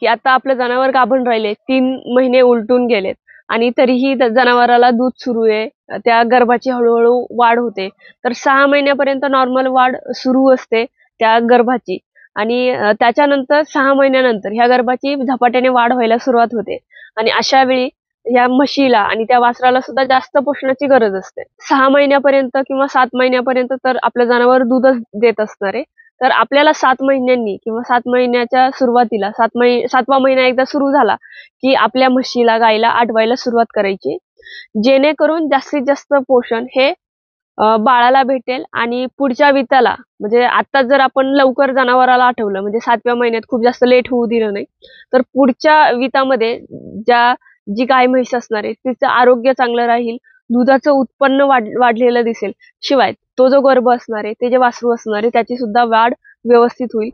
की आता आपलं जनावर गाभण राहिले, 3 महिने उलटून गेलेत आणि तरीही जनावराला दूध सुरू आहे. त्या गर्भाची हळू-हळू वाढ होते. तर 6 महिन्यापर्यंत नॉर्मल वाढ सुरू असते त्या गर्भाची आणि त्याच्यानंतर 6 महिन्यानंतर ह्या गर्भाची झपाट्याने वाढ व्हायला सुरुवात होते आणि अशा वेळी या म्हशीला आणि त्या वासराला सुद्धा जास्त पोषणाची गरज असते. 6 महिन्यापर्यंत किंवा 7 महिन्यापर्यंत तर आपलं जनावर दूधच देत असणार आहे. तर आपल्याला 7 महिन्यांनी किंवा 7 महिन्याच्या सुरुवातीला 7वा महिना एकदा सुरू झाला, की आपल्या म्हशीला, गाईला आटवायला सुरुवात करायची. जेणेकरून जास्तीत जास्त पोषण हे बाळाला भेटेल आणि पुढच्या वित्ताला म्हणजे आता जर आपण लवकर जनावराला आठवलं म्हणजे 7व्या महिन्यात खूप जास्त लेट होऊ दिलं नाही, तर पुढच्या वित्तामध्ये जी गाय म्हैस असणार आहे तिचं आरोग्य चांगलं राहील, दुधाचं उत्पन्न वाढलेलं दिसेल. शिवाय तो जो गर्भ असणार आहे, ते जे वासरू असणार आहे त्याची सुद्धा वाढ व्यवस्थित होईल.